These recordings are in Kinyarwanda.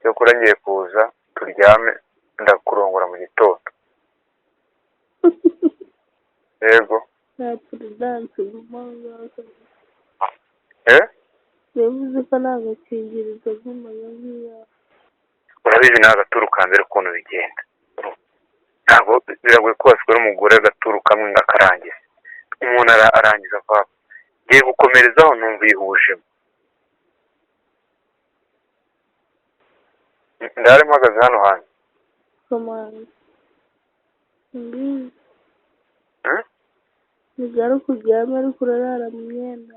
cyokora ngiye kuza turyame ndakurongora mu gitondo. Yego. nta puridanse gumangaza yavuze ko nta gakingirizo k'umuyaga yawe. Urabizi ni agaturu ka mbere ukuntu bigenda. Ntabwo biragoye ko wasigara umugore agaturu kamwe ngakarangiza. Umuntu arangiza papa. Ngiye gukomerezaho numva yihujemo. Ndare mpagaze hano hanze. Komanda. Mbizi. Nigaruka uryame ariko urarara mu myenda.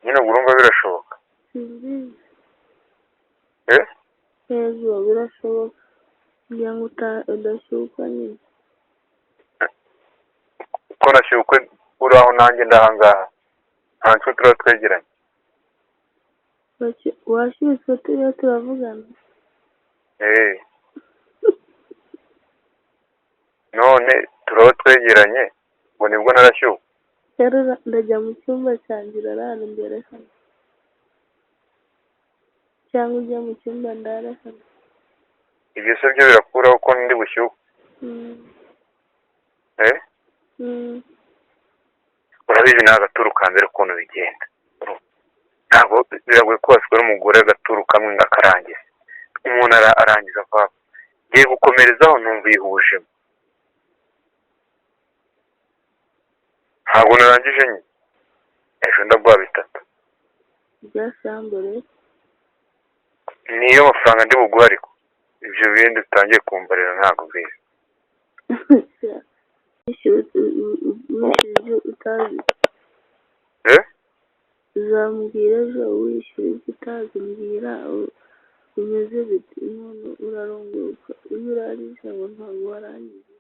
Nyine ubwo urumva birashoboka. Simbizi. Yego birashoboka. Kugira ngo udashyukwa nyine. Uko nashyukwe uri aho nanjye ndahangaha. Nta nshuti tuba twegeranye. Washyutswe turiyo turavugana. None turaba twegeranye ngo nibwo narashyuka. Rero ndajya mu cyumba cyanjye urarara imbere hano. Cyangwa ujya mu cyumba ndara hano. Ibyo se byo birakuraho ko ndi bushyuke. Urabizi ni agaturu ka mbere ukuntu bigenda. Ntabwo biragoye ko wasigara umugore agaturu kamwe ngakarangiza. Umuntu arangiza papa. Ngiye gukomerezaho numva yihujemo. Ntabwo narangije nyine. Ejo ndaguha 3. Bya shambure. Niyo mafaranga ndi buguha ariko. Ibyo bindi utangiye kumbarira ntabwo bizi. Wishyura utazi. Uzambwira ejo wishyura ibyo utazi mbwira umeze biti none urarongoka iyo urangije ngo ntabwo warangiza.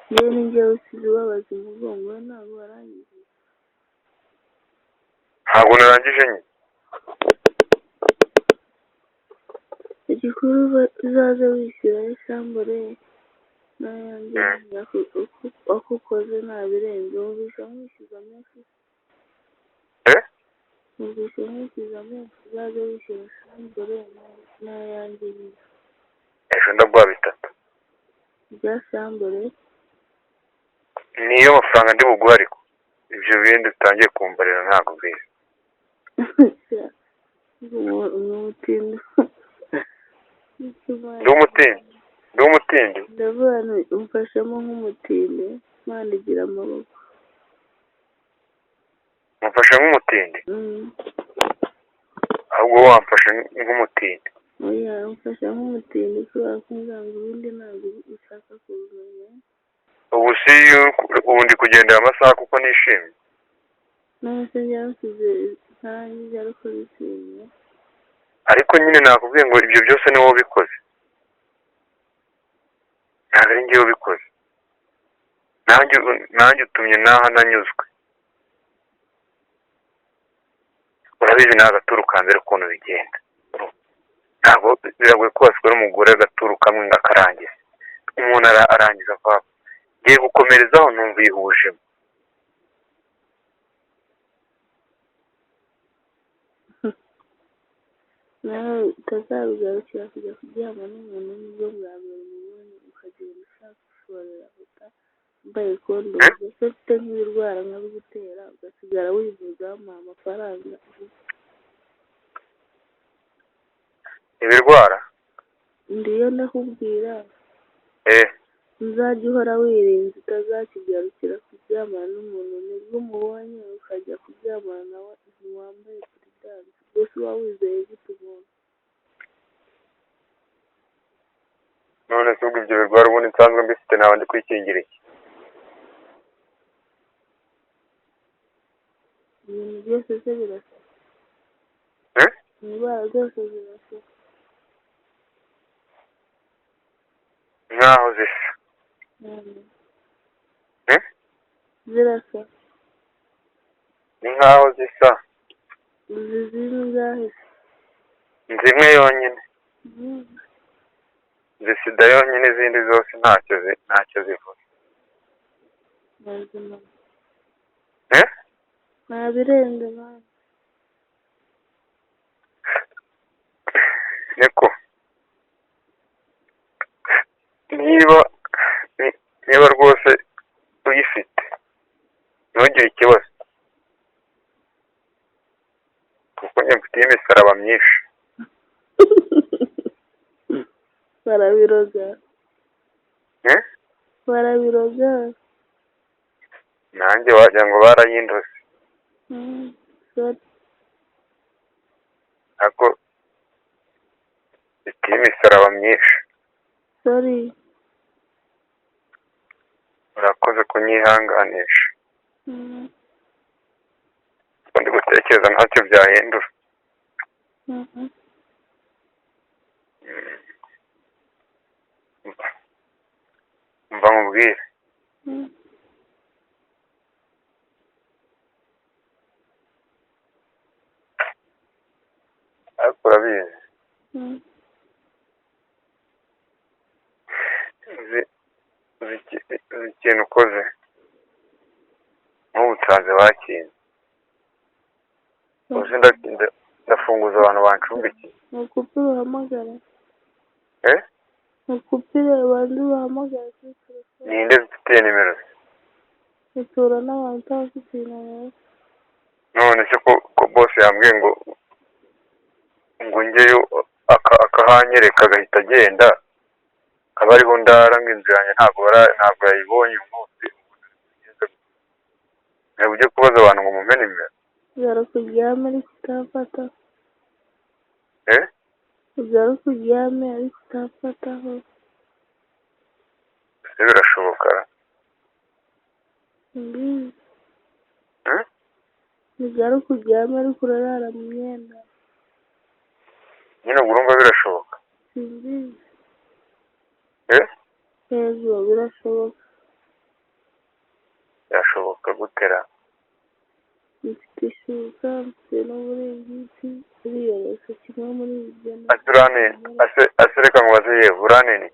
Njyewe ninjyewe usize ubabaza umugongo we ntabwo warangiza. Ntabwo narangije nyine. Igikuru uzaze wishyura ishambure n'ayanjye ako ukoze ntabirenze wumvisha nkwishyuza menshi. Wumvisha nkwishyuza menshi uzaze wishyura ishambure n'ayanjye nyine. Ejo ndaguha 3. Bya shambure. Niyo mafaranga ndi buguha ariko. Ibyo bindi utangiye kumbarira ntabwo bizi. Umutindi. Ndi umutindi. Ndavuga umfashemo nk'umutindi. Imana igira amaboko. Mufasha nk'umutindi? Ahubwo wamfasha nk'umutindi. Oya umfasha nk'umutindi kubera ko nzanga ubundi ntabwo ushaka kubimenya. Ubu si ubu ndi kugendera amasaha kuko nishimye. None se njya nsize ntarangiza ariko bishimye. Ariko nyine nakubwiye ngo ibyo byose ni wowe ubikoze. Ntabwo ari njyewe ubikoze. Nanjye utumye naha nanyuzwe. Urabizi ni agaturu ka mbere ukuntu bigenda. Ntabwo biragoye ko wasigara umugore agaturu kamwe ngakarangiza. Umuntu arangiza papa. Ngiye gukomerezaho numva yihujemo. nawe utazabigarukira kujya kuryama n'umuntu nibwo bwa mbere umubonye ukagenda ushaka gushorera wambaye kondomu. Ese ufite nk'ibirwara nkabigutera ugasigara wivuza wamuha amafaranga. Ibirwara? Ndiyo ndakubwira. Uzajya uhora wirinze utazakigarukira kuryamana n'umuntu nibwo umubonye ukajya kuryamana nawe ntiwambaye puridanse. Gusa uba wizeye gute umuntu? None se ubwo ibyo birwara ubundi nsanzwe mbifite ntawe ndi kwikingira iki? Ibintu byose se birasa. Indwara zose zirasa. Nkaho zisa. Zirasa. Ni nkaho zisa. Uzi zingahe? Nzi imwe yonyine. Nzi sida yonyine izindi zose ntacyo zivuze. Mazima. Ntabirenze mwana. niko niba niba rwose uyifite ntugire ikibazo kuko njye mfitiye imisaraba myinshi. barabiroga barabiroga nanjye wagira ngo barayindose sorry ariko mfitiye imisaraba myinshi. sorry urakoze kunyihanganisha kuko ndi gutekereza ntacyo byahindura. mva nkubwire ariko urabizi uzi ikintu ukoze nk'ubu nsanze wakinze uzi ndafunguza abantu bancumbikiye. nakupira uhamagara nakupira abantu bahamagara kuri telefone. ninde zifite nimero ze? utura n'abantu utabafite nimero. none se ko boss yambwiye ngo njyeyo akahanyereka agahita agenda aba ariho ndara ngo inzu yanjye ntabwo yayibonye uyu munsi. ntabwo ujye kubaza abantu ngo mumpe nimero. ubyara kuryame ariko utafata. ubyara kuryame ariko utafataho. ese birashoboka? mbizi ubyara kuryame ariko urarara mu myenda. nyine ubwo urumva birashoboka? simbizi hejuru birashoboka. birashoboka gutera mfite ishuka mfite n'uburingiti uriyoroshe kimwe muri ibyo. ase reka mubaze yewe uranene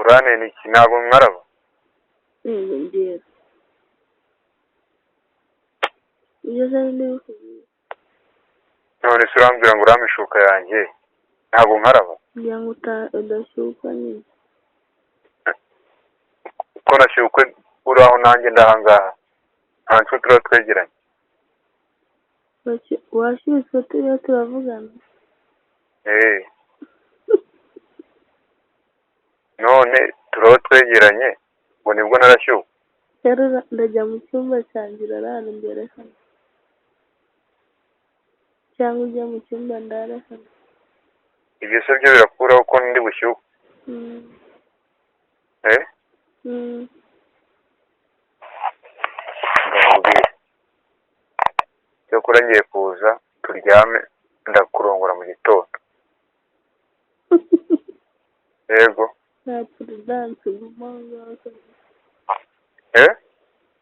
uranene iki ntabwo mwaraba? yego ngera ibyo zari ndabikubwira. none se urambwira ngo urampe ishuka yanjye ntabwo nkaraba? kugira ngo udashyukwa nyine. uko nashyukwe uri aho nanjye ndahangaha nta nshuti tuba twegeranye. washyutswe turiho turavugana. none turaba twegeranye ngo nibwo narashyuka. rero ndajya mu cyumba cyanjye urarara imbere hano cyangwa ujya mu cyumba ndara hano. ibyo se byo birakuraho ko ndi bushyuke? ndamubwira cyokora ngiye kuza turyame ndakurongora mu gitondo. yego nta puridanse guma ngaho.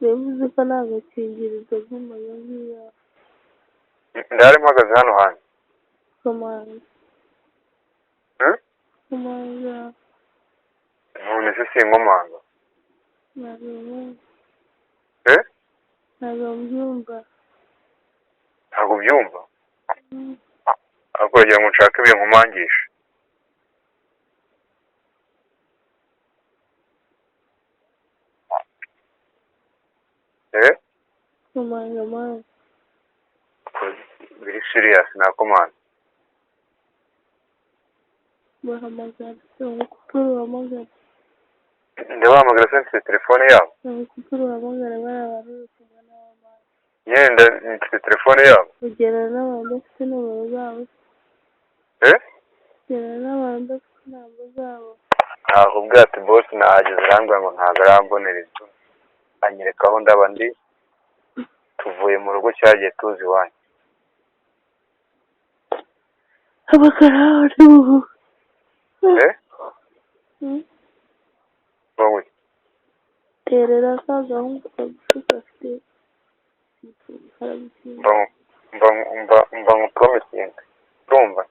yavuze ko nta gakingirizo gumaya nk'iya ndari mpagaze hano hantu. komanga komanga none se sinkomanga? ntabwo mbyumva. ntabwo byumva? ariko uragira ngo nshake ibyo nkumangisha? komanga mani biri siriyasi nakomanga. bahamagara nakupira uhamagara. ndabahamagara se mfite telefone yabo? nakupira uhamagara bari abantu uri kumwe n'abamani. nyenda mfite telefone yabo. ugera n'abantu bafite nomero zabo. ugera n'abantu bafite ntabwo zabo. ntabwo bwate bosi nahageze arambwira ngo ntabwo arambonera inzu anyereka aho ndaba ndi tuvuye mu rugo cyagiye tuzi iwanyu. hamagara abandi buhu. wowe terera ka gahungu kagufi gafite mba nkupromisinga urumva?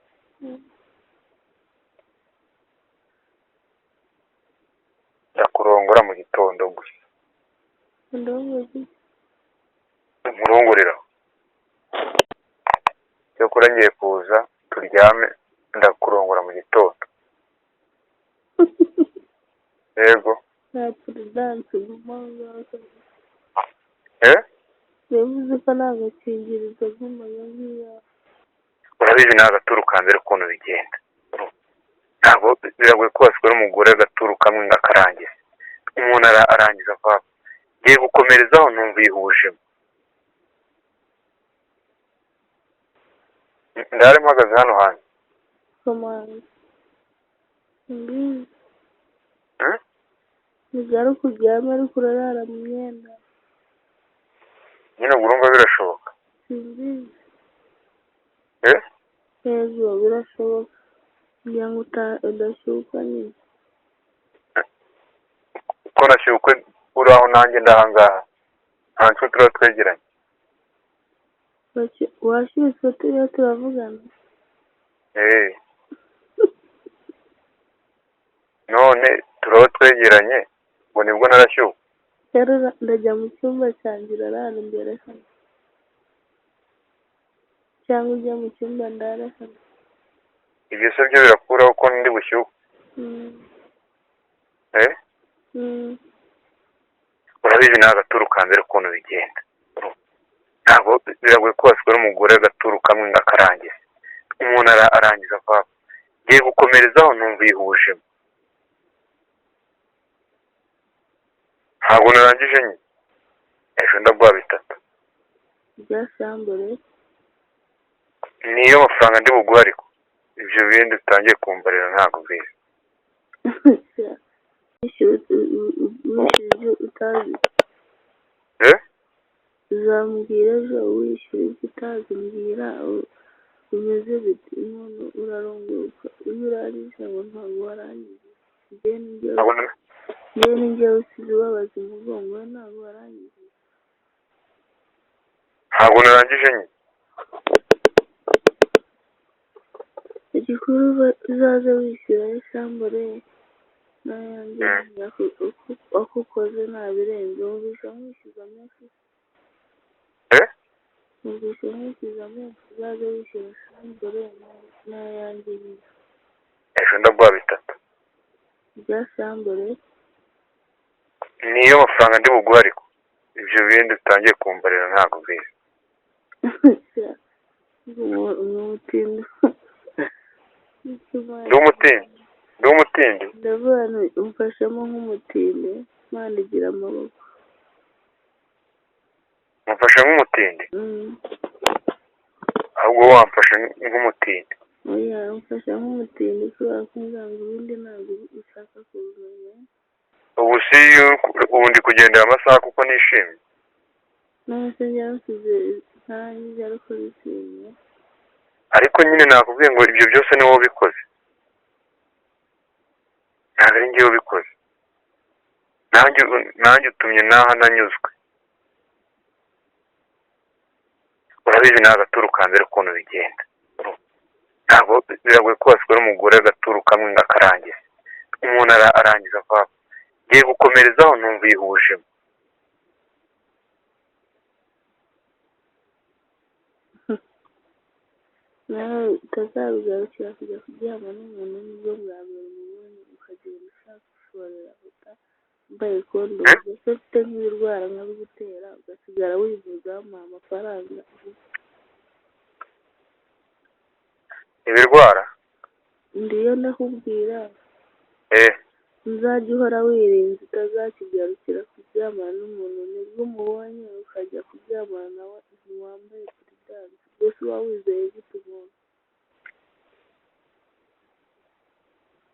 ndakurongora mu gitondo gusa. nkurongorera cyokora ngiye kuza turyame ndakurongora mu gitondo. Yego. nta puridanse guma aho ngaho. Yavuze ko nta gakingirizo guma aho ngaho. Urabizi ni agaturu ka mbere ukuntu bigenda. Ntabwo biragoye ko wasukura umugore agaturu kamwe ngo akarangize. Umuntu arangiza vuba. Ngiye gukomerezaho numva yihujemo. Ndari mpagaze hano hantu. Komanda. Mbizi. Ntigare kuryama ariko urarara mu myenda. Nyine ubwo urumva birashoboka. Simbizi. Yego birashoboka. Kugira ngo udashyuka nyine. Ko nashyukwe uri aho nanjye ndahangaha. Nta nshuti tuba twegeranye. Washyutswe turiho turavugana. None turaba twegeranye ngo nibwo narashyuka. Rero ndajya mu cyumba cyanjye urarara imbere hano. Cyangwa ujya mu cyumba ndara hano. Ibyo se byo birakuraho ko ndi bushyuke. Urabizi ni agaturu ka mbere ukuntu bigenda. Ntabwo biragoye ko wasukura umugore agaturu kamwe ngo akarangize. Umuntu arangiza vuba. Ngiye gukomerezaho numva yihujemo. Ntabwo narangije nyine. Ejo ndaguha 3. Bya sambure. Niyo mafaranga ndi buguha ariko. Ibyo bindi utangiye kumbarira ntabwo bizi. Wishyura utazi. Uzambwira ejo wishyura ibyo utazi mbwira umeze biti umuntu urarongoka iyo urangije ngo ntabwo warangiza. Njyewe ninjyewe usize ubabaza umugongo we ntabwo warangiza. Ntabwo narangije nyine. Igikuru uzaze wishyura isambure n'ayanjye ako ukoze ntabirenze. Wumvisha nkwishyuza menshi. Wumvisha nkwishyuza menshi uzaze wishyura isambure n'ayanjye nyine. Ejo ndaguha 3. Bya sambure. Niyo mafaranga ndi buguha ariko. Ibyo bindi utangiye kumbarira ntabwo bizi. Umutindi. Ndi umutindi. Ndavuga umfashemo nk'umutindi. Imana igira amaboko. Mufashe nk'umutindi? Ahubwo wamfashe nk'umutindi. Oya umfashe nk'umutindi kubera ko ngo ubundi ntabwo ushaka kubimenya. Ubu ndi kugendera amasaha kuko nishimye. None se njya nsize ntarangiza ariko bishimye. Ariko nyine nakubwiye ngo ibyo byose ni wowe ubikoze. Ntabwo ari njyewe ubikoze. Nanjye utumye naha nanyuzwe. Urabizi ni agaturu ka mbere ukuntu bigenda. Ntabwo biragoye ko wasukura umugore agaturu kamwe ngo akarangize. Umuntu arangiza vuba. Ngiye gukomerezaho numva yihujemo. Nawe utazabigarukira kujya kuryama n'umuntu nibwo bwa mbere umubonye ukagenda ushaka gushorera wambaye kondo. Ese ufite nk'ibirwara nkabigutera ugasigara wivuza wamuha amafaranga. Ibirwara? Ndiyo ndakubwira. Uzajya uhora wirinze utazakigarukira kuryamana n'umuntu nibwo umubonye ukajya kuryamana nawe ntiwambaye puridanse. Gusa uba wizeye gute umuntu?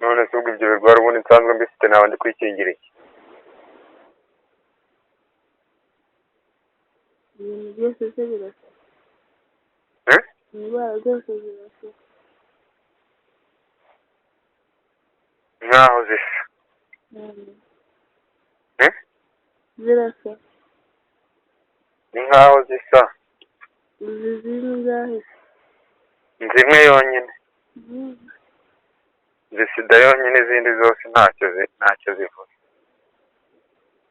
None se ubwo ibyo birwara ubundi nsanzwe mbifite nawe ndi kwikingira iki? Ibintu byose se birasa. Indwara zose zirasa. Nkaho zisa. Zirasa. Ni nkaho zisa. Zizina zahise. Nzi imwe yonyine. Nzi sida yonyine izindi zose ntacyo zivuze.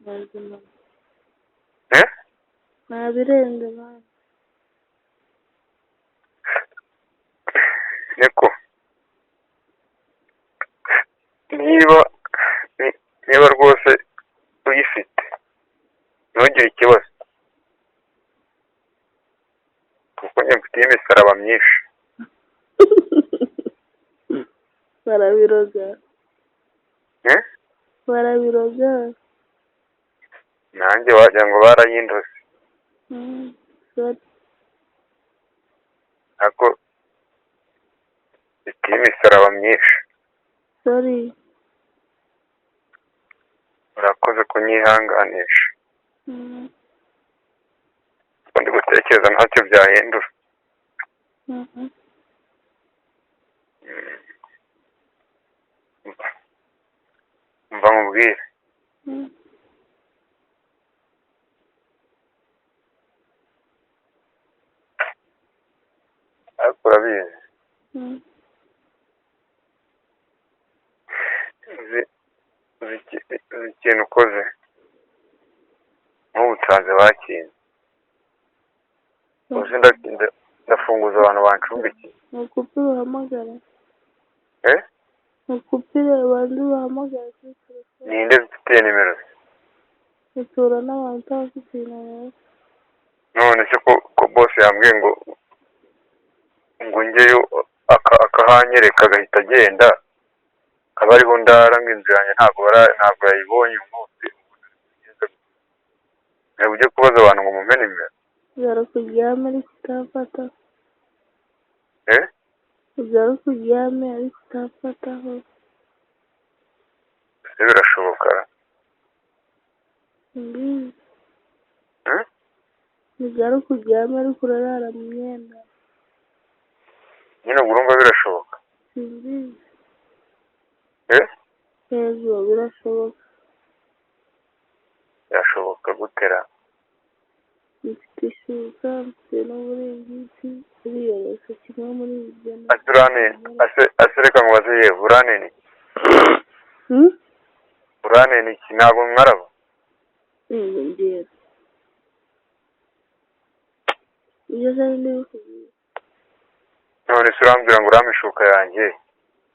Mazima. Ntabirenze mwana. niko niba rwose uyifite ntugire ikibazo kuko njye mfitiye imisaraba myinshi. barabiroga barabiroga nanjye wagira ngo barayindoze ariko mfitiye imisaraba myinshi. sorry urakoze kunyihanganisha ndi gutekereza ntacyo byahindura. mva mubwire ariko urabizi uzi ikintu ukoze nk'ubu nsanze bakinze uzi ndafunguza abantu bancumbikiye. ntukupire uhamagara ntukupire abantu bahamagara kuri telefone. ninde zifite nimero ze? utura n'abantu utabafite nimero. none se ko boss yambwiye ngo njyeyo akahanyereka agahita agenda aba ariho ndara ngo inzu yanjye ntabwo yayibonye umunsi ntabwo ujye kubaza abantu ngo mumpe nimero. ubyara kuryame ariko utafata ubyara kuryame ariko utafataho ese birashoboka ubyara kuryame ariko urarara mu myenda nyine ubwo urumva birashoboka simbizi hejuru birashoboka gutera mfite ishuka mfite n'uburingiti uriyoroshe kimwe muri ibyo ase reka mubaze yewe uranene iki ntabwo mwaraba ngera iyo zari ndabikubwira none se urambwira ngo urame ishuka yanjye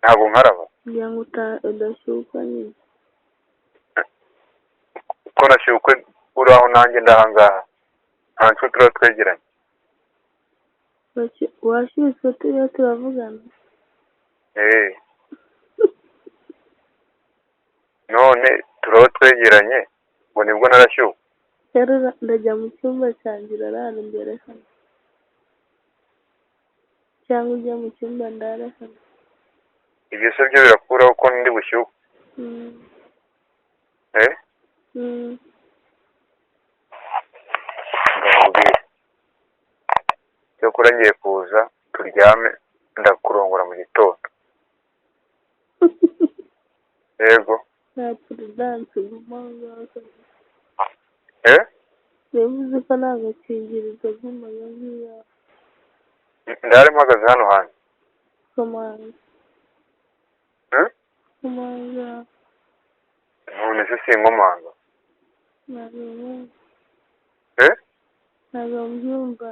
ntabwo nkaraba kugira ngo udashyuka nyine uko nashyukwe uri aho nanjye ndahangaha nta nshuti tuba twegeranye washyutswe turiho turavugana none turaba twegeranye ngo nibwo narashyuka rero ndajya mu cyumba cyanjye urarara imbere hano cyangwa ujya mu cyumba ndara hano ibyo se byo birakuraho ko ndi bushyuke ndamubwira cyokora ngiye kuza turyame ndakurongora mu gitondo. yego nta puridanse gumangaza bivuze ko nta gakingirizo nk'amaga nk'iyawe ndari mpagaze hano hantu komanga komanga none se sinkomanga ntabwo mbyumva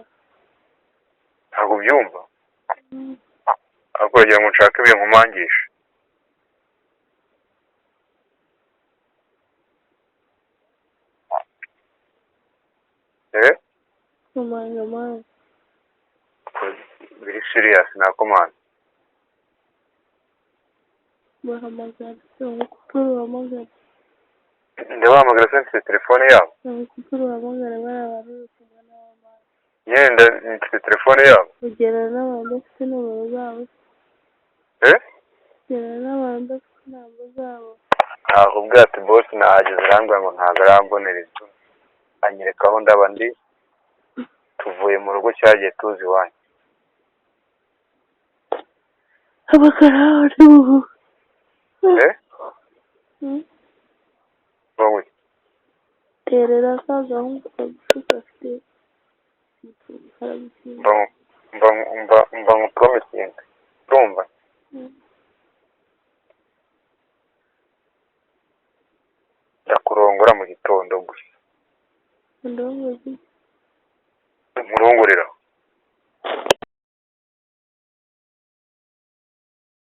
ntabwo ubyumva ariko uragira ngo nshake ibintu nkumangisha komanga mani biri siriyasi nakomanga bahamagara ukupira uhamagara ndabahamagara se mfite telefone yabo ukupira uhamagara bari abantu uri kumwe n'abamani yenda mfite telefone yabo ugera n'abantu bafite nomero zabo ugera n'abantu bafite nomero zabo ntabwo bwate bosi nahageze arambwira ngo ntabwo arambonera inzu anyereka aho ndaba ndi tuvuye mu rugo cyagiye tuzi iwanyu abagara bari ubu wowe terera ka gahungu kagufi gafite mba nkupromisinga urumva